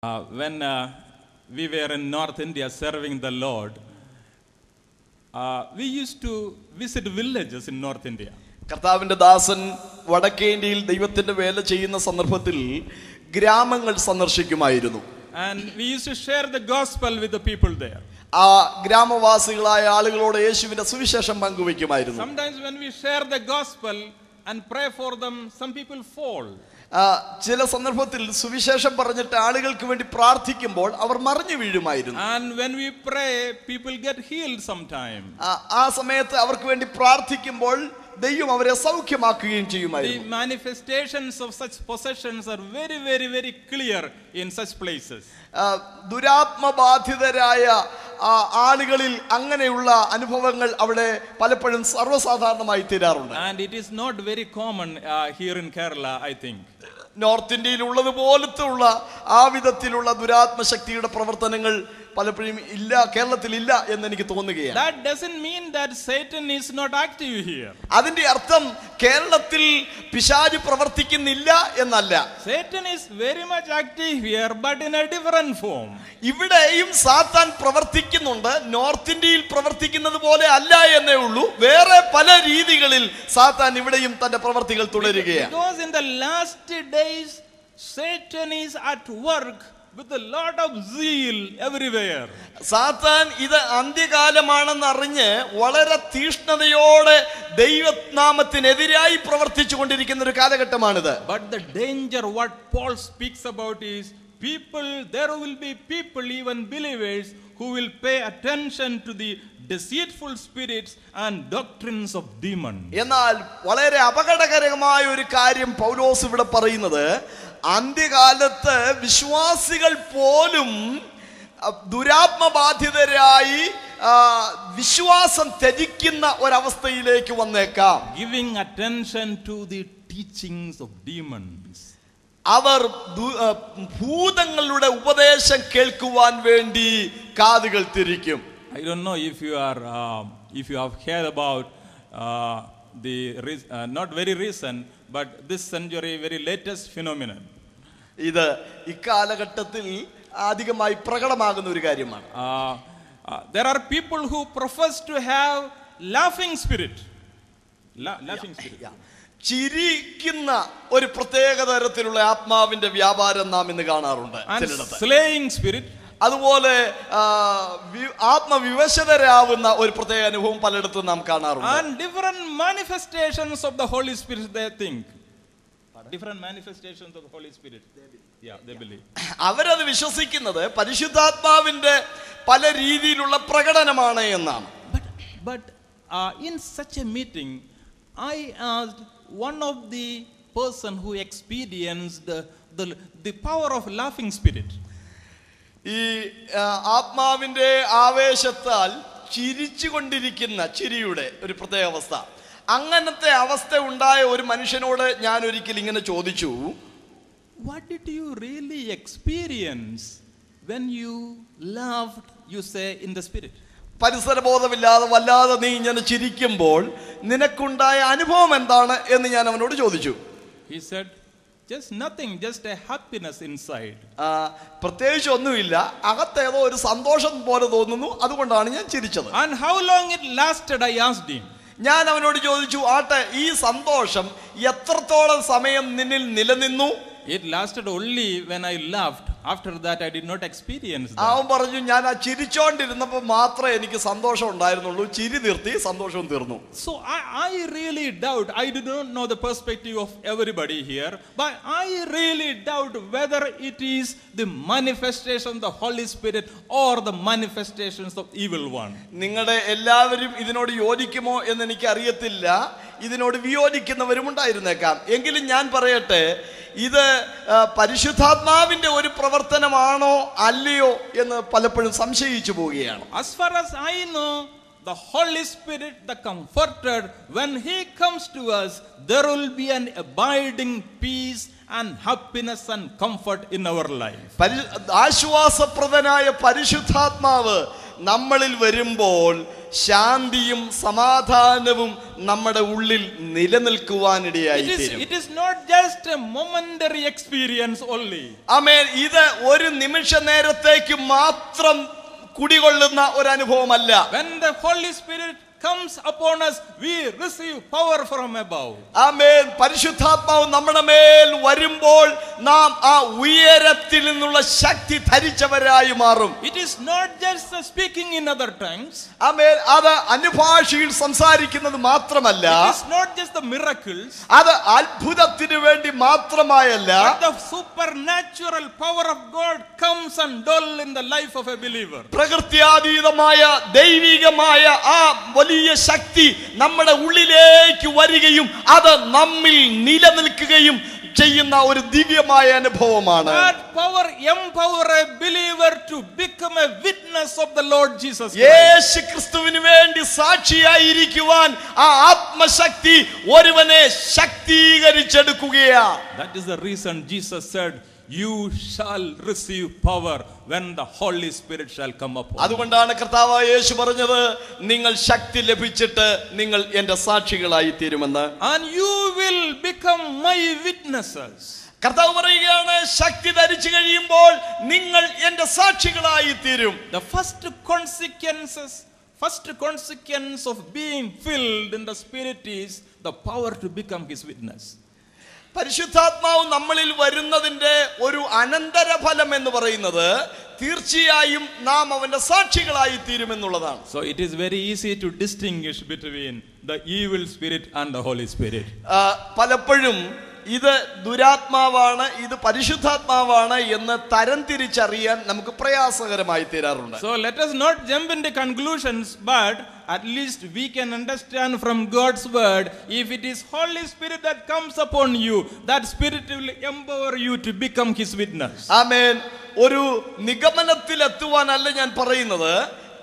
When we were in North India serving the Lord, we used to visit villages in North India. കർത്താവിന്റെ ദാസൻ വടക്കേ ഇന്ത്യയിൽ ദൈവത്തിന്റെ വേല ചെയ്യുന്ന സന്ദർഭത്തിൽ ഗ്രാമങ്ങൾ സന്ദർശിക്കുമായിരുന്നു. And we used to share the gospel with the people there. ആ ഗ്രാമവാസികളായ ആളുകളോട് യേശുവിന്റെ സുവിശേഷം പങ്കുവയ്ക്കുമായിരുന്നു. Sometimes when we share the gospel and pray for them, some people fall. ചില സന്ദർഭത്തിൽ സുവിശേഷം പറഞ്ഞിട്ട് ആളുകൾക്ക് വേണ്ടി പ്രാർത്ഥിക്കുമ്പോൾ അവർ മറിഞ്ഞു വീഴുമായിരുന്നു. And when we pray, people get healed sometime. ആ സമയത്ത് അവർക്ക് വേണ്ടി പ്രാർത്ഥിക്കുമ്പോൾ ദൈവം അവരെ സൗഖ്യമാക്കുകയും ചെയ്യുമായിരുന്നു. The manifestations of such possessions are very, very, very clear in such places. ദുരാത്മബാധിതരായ ആളുകളിൽ അങ്ങനെയുള്ള അനുഭവങ്ങൾ അവിടെ പലപ്പോഴും സർവ്വസാധാരണമായി തീരാറുണ്ട്. And it is not very common here in Kerala, I think. North ഇന്ത്യയിൽ ഉള്ളതുപോലത്തെ ഉള്ള ആ വിധത്തിലുള്ള ദുരാത്മശക്തിയുടെ പ്രവർത്തനങ്ങൾ പലപ്പോഴും ഇല്ല, കേരളത്തിൽ ഇല്ല എന്ന് എനിക്ക് തോന്നുകയാണ്. That doesn't mean that Satan is not active here. അതിന്റെ അർത്ഥം കേരളത്തിൽ പിശാച് പ്രവർത്തിക്കുന്നില്ല എന്നല്ല. Satan is very much active here, but in a different form. ഇവിടെയും സാത്താൻ പ്രവർത്തിക്കുന്നുണ്ട്, നോർത്ത് ഇന്ത്യയിൽ പ്രവർത്തിക്കുന്നത് പോലെ അല്ല എന്നേ ഉള്ളൂ. വേറെ പല രീതികളിൽ സാത്താൻ ഇവിടെയും തന്റെ പ്രവർത്തികൾ തുടരുകയാണ്. Because in the last days Satan is at work with a lot of zeal everywhere. സാത്താൻ ഇത് അന്ത്യകാലമാണെന്ന് അറിഞ്ഞ് വളരെ തീഷ്ണതയോടെ ദൈവനാമത്തിനെതിരായി പ്രവർത്തിച്ചു കൊണ്ടിരിക്കുന്ന ഒരു കാലഘട്ടമാണിത്. But the danger what Paul speaks about is there will be people, even believers, who will pay attention to the deceitful spirits and doctrines of demons. എന്നാൽ വളരെ അപകടകരമായ ഒരു കാര്യം പൗലോസ് ഇവിടെ പറയുന്നത്, അന്ത്യകാലത്ത് വിശ്വാസികൾ പോലും ദുരാത്മബാധിതരായി വിശ്വാസം ത്യജിക്കുന്ന ഒരവസ്ഥയിലേക്ക് വന്നേക്കാം. Giving attention to the teachings of demons. അവർ ഭൂതങ്ങളുടെ ഉപദേശം കേൾക്കുവാൻ വേണ്ടി കാതുകൾ തിരിക്കും. I don't know if you have heard about not very recent, but this century very latest phenomenon. ഇത് ഇക്കാലഘട്ടത്തിൽ അധികമായി പ്രകടമാകുന്ന ഒരു കാര്യമാണ്. There are people who profess to have laughing spirit. Laughing spirit. ചിരിക്കുന്ന ഒരു പ്രത്യേക തരത്തിലുള്ള ആത്മാവിന്റെ വ്യാപാരം നാം ഇന്ന് കാണാറുണ്ട് ചിലയിടത്ത്. Slaying spirit. അതുപോലെ ആത്മവിവശതരാവുന്ന ഒരു പ്രത്യേക അനുഭവം പലയിടത്തും നാം കാണാറുണ്ട്. And different manifestations of the Holy Spirit they think. Different manifestations of the Holy Spirit. Yeah, they believe. അവരത് വിശ്വസിക്കുന്നത് പരിശുദ്ധാത്മാവിന്റെ പല രീതിയിലുള്ള പ്രകടനമാണ് എന്നാണ്. But in such a meeting, I asked one of the person who experienced the power of laughing spirit. ഈ ആത്മാവിന്റെ ആവേശത്താൽ ചിരിച്ചുകൊണ്ടിരിക്കുന്ന ചിരിയുടെ ഒരു പ്രത്യേക അവസ്ഥ, അങ്ങനത്തെ അവസ്ഥ ഉണ്ടായ ഒരു മനുഷ്യനോട് ഞാൻ ഒരിക്കൽ ഇങ്ങനെ ചോദിച്ചു, What did you really experience when you laughed, you say, in the spirit? പരിസരബോധമില്ലാതെ വല്ലാതെ നീ ഇങ്ങനെ ചിരിക്കുമ്പോൾ നിനക്കുണ്ടായ അനുഭവം എന്താണ് എന്ന് ഞാൻ അവനോട് ചോദിച്ചു. He said, just nothing, just a happiness inside. പ്രത്യേകിച്ച് ഒന്നുമില്ല, അകത്തേതോ ഒരു സന്തോഷം പോലെ തോന്നുന്നു, അതുകൊണ്ടാണ് ഞാൻ ചിരിച്ചത്. And how long it lasted, I asked him. ഞാൻ അവനോട് ചോദിച്ചു, ആട്ടെ ഈ സന്തോഷം എത്രത്തോളം സമയം നിന്നിൽ നിലനിന്നു? It lasted only when I laughed. After that I did not experience that. അവൻ പറഞ്ഞു, ഞാൻ ആ ചിരിച്ചോണ്ടിരുന്നപ്പോൾ മാത്രമേ എനിക്ക് സന്തോഷം ഉണ്ടായിരുന്നുള്ളൂ, ചിരി നിർത്തി സന്തോഷവും തീർന്നു. So I really doubt, I do not know the perspective of everybody here, but I really doubt whether it is the manifestation of the Holy Spirit or the manifestations of evil one. നിങ്ങളുടെ എല്ലാവരും ഇതിനോട് യോജിക്കുമോ എന്ന് എനിക്ക് അറിയത്തില്ല, ഇതിനോട് വിയോജിക്കുന്നവരും ഉണ്ടായിരുന്നേക്കാം. എങ്കിലും ഞാൻ പറയട്ടെ, ഇത് പരിശുദ്ധാത്മാവിന്റെ ഒരു പ്രവർത്തനമാണോ അല്ലയോ എന്ന് പലപ്പോഴും സംശയിച്ചു പോവുകയാണ്. As far as I know, the Holy Spirit, the Comforter, when He comes to us, there will be an abiding peace and happiness and comfort in our life. ആശ്വാസപ്രദനായ പരിശുദ്ധാത്മാവ് നമ്മളിൽ വരുമ്പോൾ ശാന്തിയും സമാധാനവും നമ്മുടെ ഉള്ളിൽ നിലനിൽക്കുവാനിടയായി തീരും. It is not just a momentary experience only. ആമേൻ. ഇത് ഒരു നിമിഷ നേരത്തേക്ക് മാത്രം കുടികൊള്ളുന്ന ഒരു അനുഭവമല്ല. When the Holy Spirit comes upon us, we receive power from above. ആമേൻ. പരിശുദ്ധാത്മാവ് നമ്മുടെ മേൽ വരുമ്പോൾ നാം ആ ഉയരത്തിൽ നിന്നുള്ള ശക്തി ധരിച്ചവരായി മാറും. It is not just speaking in other tongues. ആമേൻ. അത് അന്യഭാഷയിൽ സംസാരിക്കുന്നത് മാത്രമല്ല, It is not just the miracles. അത് അത്ഭുതത്തിന് വേണ്ടി മാത്രമായല്ല, But the supernatural power of God comes and dwells in the life of a believer. പ്രകൃത്യാതീതമായ ദൈവികമായ ആ വലിയ ശക്തി നമ്മുടെ ഉള്ളിലേക്ക് വരികയും അത് നമ്മിൽ നിലനിൽക്കുകയും ചെയ്യുന്ന ഒരു ദിവ്യമായ അനുഭവമാണ്. That power empower a believer to become a witness of the Lord Jesus Christ. യേശു ക്രിസ്തുവിന് വേണ്ടി സാക്ഷിയായിരിക്കുവാൻ ആ ആത്മശക്തി ഒരുവനെ ശക്തീകരിച്ചെടുക്കുകയാണ്. That is the reason Jesus said, "You shall receive power when the Holy Spirit shall come upon you." അതുകൊണ്ടാണ് കർത്താവായ യേശു പറഞ്ഞത്, നിങ്ങൾ ശക്തി ലഭിച്ചിട്ട് നിങ്ങൾ എന്റെ സാക്ഷികളായി തീരുമെന്ന്. And you will become my witnesses. കർത്താവ് പറയുകയാണ്, ശക്തി ധരിച്ചു കഴിയുമ്പോൾ നിങ്ങൾ എന്റെ സാക്ഷികളായി തീരും. The first consequence of being filled in the Spirit is the power to become His witness. പരിശുദ്ധാത്മാവ് നമ്മളിൽ വരുന്നതിന്റെ ഒരു അനന്തരഫലം എന്ന് പറയുന്നത് തീർച്ചയായും നാം അവന്റെ സാക്ഷികളായി തീരുമെന്നുള്ളതാണ്. So it is very easy to distinguish between the evil spirit and the Holy Spirit. പലപ്പോഴും ഇത് ദുരാത്മാവാണ്, ഇത് പരിശുദ്ധാത്മാവാണ് എന്ന് തരംതിരിച്ചറിയാൻ നമുക്ക് പ്രയാസകരമായി തീരാറുണ്ട്. So let us not jump into conclusions, but at least we can understand from God's word, if it is Holy Spirit that comes upon you, that Spirit will empower you to become His witness. ആമേൻ. ഒരു നിഗമനത്തിലെത്തുവാനല്ല ഞാൻ പറയുന്നത്.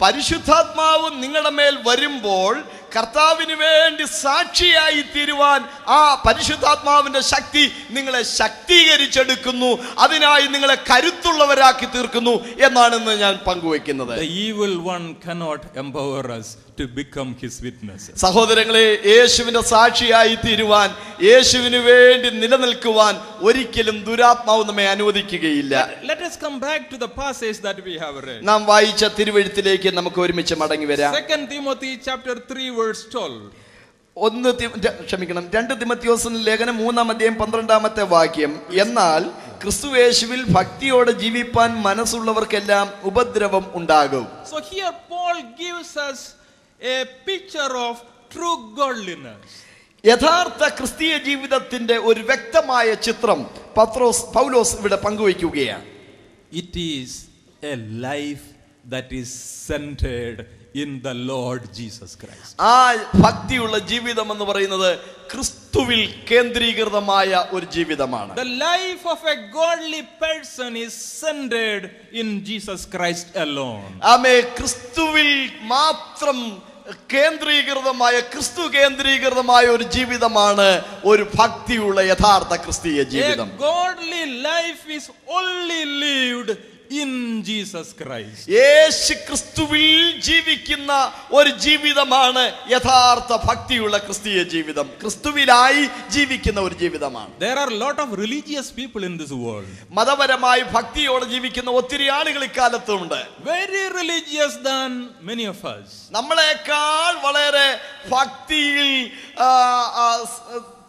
പരിശുദ്ധാത്മാവ് നിങ്ങളുടെ മേൽ വരുമ്പോൾ കർത്താവിന് വേണ്ടി സാക്ഷിയായി തീരുവാൻ ആ പരിശുദ്ധാത്മാവിന്റെ ശക്തി നിങ്ങളെ ശക്തീകരിച്ചെടുക്കുന്നു, അതിനായി നിങ്ങളെ കരുത്തുള്ളവരാക്കി തീർക്കുന്നു എന്നാണെന്ന് ഞാൻ പങ്കുവെക്കുന്നത്. The evil one cannot empower us to become His witnesses. സഹോദരങ്ങളെ, യേശുവിന്റെ സാക്ഷിയായി തീരുവാൻ, യേശുവിന് വേണ്ടി നിലനിൽക്കുവാൻ ഒരിക്കലും ദുരാത്മാവ് നമ്മെ അനുവദിക്കുകയില്ല. Let us come back to the passage that we have read. നാം വായിച്ച തിരുവെഴുത്തിലേക്ക് നമുക്ക് ഒരുമിച്ച് മടങ്ങി വരാം. 2 Timothy chapter 3 verse 12. 2 തിമോഥെയോസിന്റെ ലേഖനം 3:12 വാക്യം. എന്നാൽ ക്രിസ്തുയേശുവിൽ ഭക്തിയോടെ ജീവിപ്പാൻ മനസ്സുള്ളവർക്കെല്ലാം ഉപദ്രവം ഉണ്ടാകും. So here Paul gives us a picture of true godliness. യഥാർത്ഥ ക്രിസ്തീയ ജീവിതത്തിന്റെ ഒരു വ്യക്തമായ ചിത്രം പൗലോസ് ഇവിടെ പങ്കുവയ്ക്കുകയാണ്. It is a life that is centered in the Lord Jesus Christ. ആ ഭക്തിയുള്ള ജീവിതം എന്ന് പറയുന്നത് ക്രിസ്തുവിൽ കേന്ദ്രീകൃതമായ ഒരു ജീവിതമാണ്. The life of a godly person is centered in Jesus Christ alone. ആമേ. ക്രിസ്തുവിൽ മാത്രം കേന്ദ്രീകൃതമായ, ക്രിസ്തു കേന്ദ്രീകൃതമായ ഒരു ജീവിതമാണ് ഒരു ഭക്തിയുള്ള യഥാർത്ഥ ക്രിസ്തീയ ജീവിതം. A godly life is only lived in Jesus Christ. യേശു ക്രിസ്തുവിൽ ജീവിക്കുന്ന ഒരു ജീവിതമാണ് യഥാർത്ഥ ഭക്തിയുള്ള ക്രിസ്തീയ ജീവിതം. ക്രിസ്തുവിലായി ജീവിക്കുന്ന ഒരു ജീവിതമാണ്. There are a lot of religious people in this world. മതപരമായി ഭക്തിയോടെ ജീവിക്കുന്ന ഒത്തിരി ആളുകൾ ഇക്കാലത്തുണ്ട്. Very religious than many of us. നമ്മളെക്കാൾ വളരെ ഭക്തിയിൽ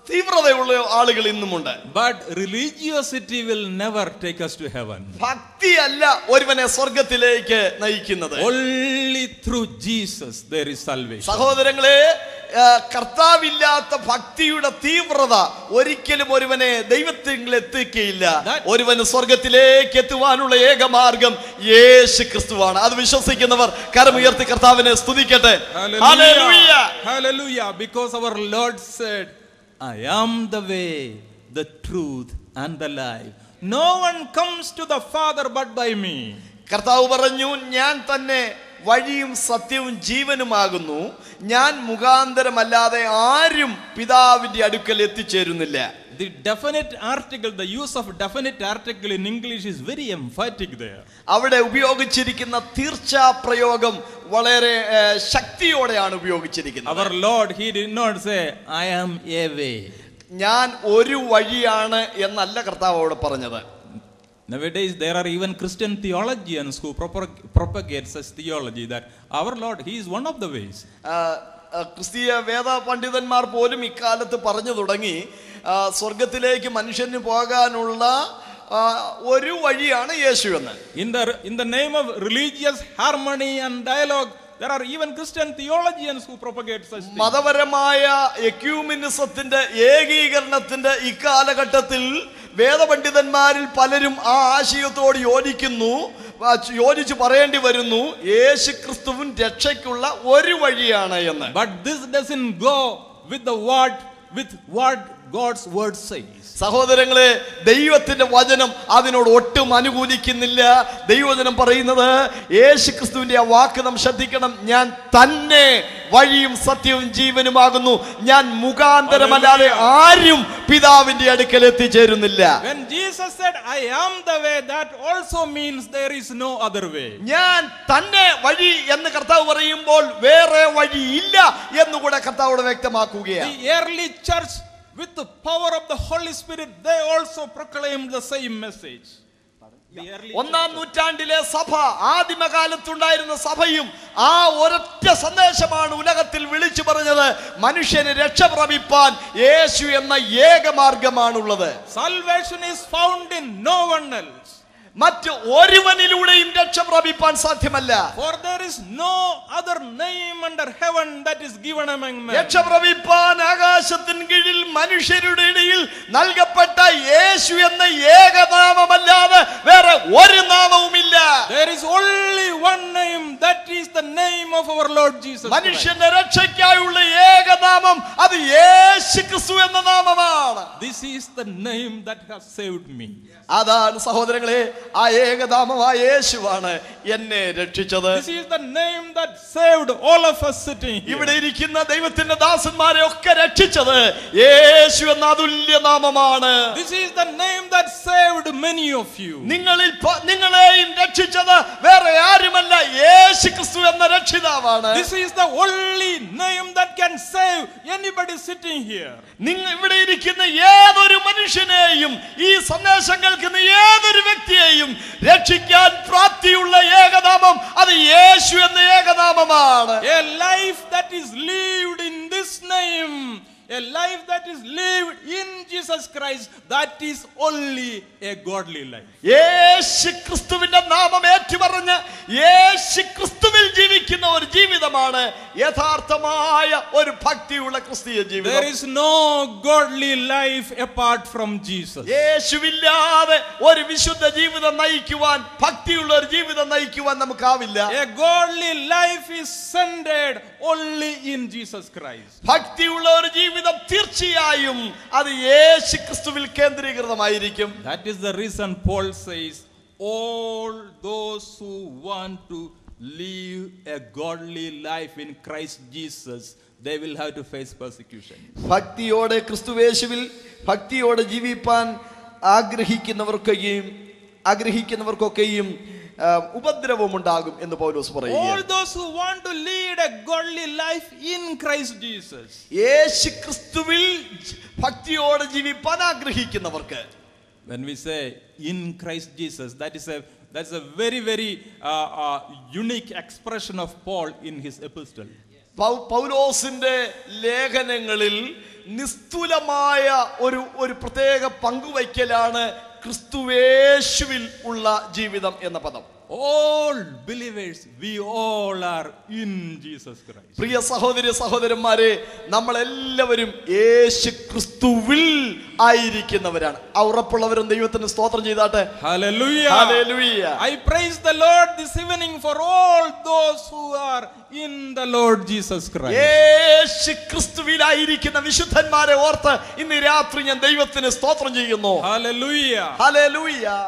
തീവ്രതയുള്ള ആളുകൾ ഇന്നുമുണ്ട്. But religiosity will never take us to heaven. ഭക്തിയല്ല ഒരുവനെ സ്വർഗത്തിലേക്ക് നയിക്കുന്നത്. Only through Jesus there is salvation. സഹോദരങ്ങളെ, കർത്താവില്ലാത്ത ഭക്തിയുടെ തീവ്രത ഒരിക്കലും ഒരുവനെ ദൈവത്തിൽ എത്തിക്കുകയില്ല. ഒരുവന് സ്വർഗത്തിലേക്ക് എത്തുവാനുള്ള ഏക മാർഗം യേശു ക്രിസ്തുവാണ്. അത് വിശ്വസിക്കുന്നവർ കരമുയർത്തി കർത്താവിനെ സ്തുതിക്കട്ടെ. Hallelujah. Hallelujah. Because our Lord said, I am the way, the truth and the life. No one comes to the Father but by me. കർത്താവ് പറഞ്ഞു, ഞാൻ തന്നെ വഴിയും സത്യവും ജീവനുമാകുന്നു, ഞാൻ മുഖാന്തരമല്ലാതെ ആരും പിതാവിന്റെ അടുക്കൽ എത്തിച്ചേരുന്നില്ല. The definite article, the use of definite article in English is very emphatic there. അവിടെ ഉപയോഗിച്ചിരിക്കുന്ന തീർച്ചാ പ്രയോഗം വളരെ ശക്തിയോടെയാണ് ഉപയോഗിച്ചിരിക്കുന്നത്. Our Lord, he did not say, I am a way. ഞാൻ ഒരു വഴിയാണ് എന്നല്ല കർത്താവ് അവിടെ പറഞ്ഞത്. Nowadays there are even Christian theologians who propagate such theology that our Lord, he is one of the ways. ക്രിസ്തീയ വേദ പണ്ഡിതന്മാർ പോലും ഇക്കാലത്ത് പറഞ്ഞു തുടങ്ങി, സ്വർഗത്തിലേക്ക് മനുഷ്യന് പോകാനുള്ള ഒരു വഴിയാണ് യേശു എന്ന്. In the name of religious harmony and dialogue, there are even Christian theologians who propagate such things. മതപരമായ എക്യൂമിനിസത്തിന്റെ ഏകീകരണത്തിന്റെ ഇക്കാലഘട്ടത്തിൽ വേദപണ്ഡിതന്മാരിൽ പലരും ആ ആശയത്തോട് യോജിച്ച് പറയേണ്ടി വരുന്നു, യേശു ക്രിസ്തുവിൻ രക്ഷയ്ക്കുള്ള ഒരു വഴിയാണ് എന്ന്. But this doesn't go with what God's word says. സഹോദരങ്ങളെ, ദൈവത്തിന്റെ വചനം അതിനോട് ഒട്ടും അനുകൂലിക്കുന്നില്ല. ദൈവവചനം പറയുന്നത്, യേശു ക്രിസ്തുവിന്റെ ആ വാക്ക് നാം ശ്രദ്ധിക്കണം, ഞാൻ തന്നെ വഴിയും സത്യവും ജീവനുമാകുന്നു, ഞാൻ മുഖാന്തരമല്ലാതെ ആരും പിതാവിന്റെ അടുക്കൽ എത്തിച്ചേരുന്നില്ല. When Jesus said, I am the way, that also means there is no other way. ഞാൻ തന്നെ വഴി എന്ന് കർത്താവ് പറയുമ്പോൾ വേറെ വഴിയില്ല എന്നുകൂടെ കർത്താവോട് വ്യക്തമാക്കുകയാണ്. The early church, with the power of the Holy Spirit, they also proclaimed the same message. ഒന്നാം നൂറ്റാണ്ടിലെ സഭ, ആദിമകാലത്തുണ്ടായിരുന്ന സഭയും ആ ഒരൊറ്റ സന്ദേശമാണ് ഉലകത്തിൽ വിളിച്ചു പറഞ്ഞത്, മനുഷ്യന് രക്ഷ പ്രാപിപ്പാൻ യേശു എന്ന ഏകമാർഗമാണുള്ളത്. Salvation is found in no one else. മറ്റു ഒരുവനിലൂടെയും രക്ഷ പ്രാപിപ്പാൻ സാധ്യമല്ല. For there is no other name under heaven that is given among men. രക്ഷ പ്രാപിപ്പാൻ ആകാശത്തിൻ കീഴിൽ മനുഷ്യരുടെ ഇടയിൽ നൽകപ്പെട്ട യേശു എന്ന ഏകനാമമല്ലാതെ വേറെ ഒരു നാമവുമില്ല. There is only one name, that is the name of our Lord Jesus Christ. മനുഷ്യന്റെ രക്ഷയ്ക്കായുള്ള ഏകനാമം അത് യേശു ക്രിസ്തു എന്ന നാമമാണ്. This is the name that has saved me. അതാണ് സഹോദരങ്ങളെ, ആ ഏകനാമമായ യേശുവാണ് എന്നെ രക്ഷിച്ചത്. This is the name that saved all of us sitting here. ഇവിടെ ഇരിക്കുന്ന ദൈവത്തിന്റെ ദാസന്മാരെ ഒക്കെ രക്ഷിച്ചത് യേശു എന്ന അതുല്യ നാമമാണ്. This is the name that saved many of you. നിങ്ങളെയും രക്ഷിച്ചത് വേറെ ആരുമല്ല, യേശു ക്രിസ്തു എന്ന രക്ഷിതാവാണ്. This is the only name that can save anybody sitting here. നിങ്ങൾ ഇവിടെ ഇരിക്കുന്ന ഏതൊരു മനുഷ്യനെയും, ഈ സന്ദേശം കേൾക്കുന്ന ഏതൊരു വ്യക്തിയെയും രക്ഷിക്കാൻ പ്രാപ്തിയുള്ള ഏകനാമം അത് യേശു എന്ന ഏകനാമമാണ്. A life that is lived in this name, a life that is lived in Jesus Christ, that is only a godly life. യേശു ക്രിസ്തുവിന്റെ നാമം ഏറ്റുപറഞ്ഞ് യേശു ക്രിസ്തുവിൽ ജീവിക്കുന്ന ഒരു ജീവിതമാണ് യഥാർത്ഥമായ ഒരു ഭക്തിയുള്ള ക്രിസ്തീയ ജീവിതം. There is no godly life apart from Jesus. യേശുവില്ലാതെ ഒരു വിശുദ്ധ ജീവിതം നയിക്കുവാൻ, ഭക്തിയുള്ള ഒരു ജീവിതം നയിക്കുവാൻ നമുക്കാവില്ല. A godly life is centered only in Jesus Christ. ഭക്തിയുള്ള ഒരു ജീവിതം തീർച്ചയായും അത് യേശു ക്രിസ്തുവിൽ കേന്ദ്രീകൃതമായിരിക്കും. That is the reason Paul says, all those who want to live a godly life in Christ Jesus, they will have to face persecution. ഭക്തിയോടെ ക്രിസ്തുയേശുവിൽ ഭക്തിയോടെ ജീവിപ്പാൻ ആഗ്രഹിക്കുന്നവർക്കൊക്കെയും ഉപദ്രവം ഉണ്ടാകും എന്ന് പൗലോസ് പറയുന്നു. All those who want to lead a godly life in Christ Jesus. യേശു ക്രിസ്തുവിൽ ഭക്തിയോടെ ജീവിപ്പാൻ ആഗ്രഹിക്കുന്നവർക്ക്. When we say in Christ Jesus, that's a very very unique expression of Paul in his epistle. പൗലോസിന്റെ ലേഖനങ്ങളിൽ നിസ്തുലമായ ഒരു പ്രത്യേക പങ്കുവയ്ക്കലാണ് ക്രിസ്തുയേശുവിൽ ഉള്ള ജീവിതം എന്ന പദം. All believers, we all are in Jesus Christ. പ്രിയ സഹോദരന്മാരെ, നമ്മളെല്ലാവരും യേശു ക്രിസ്തുവിൽ ആയിരിക്കുന്നവരാണ്. ആ ഉറപ്പുള്ളവരും ദൈവത്തിന് സ്തോത്രം ചെയ്താട്ടെ. Hallelujah. Hallelujah. I praise the Lord this evening for all those who are in the Lord Jesus Christ. യേശു ക്രിസ്തുവിലായിരിക്കുന്ന വിശുദ്ധന്മാരെ ഓർത്ത് ഇന്ന് രാത്രി ഞാൻ ദൈവത്തിന് സ്തോത്രം ചെയ്യുന്നു. Hallelujah. Hallelujah.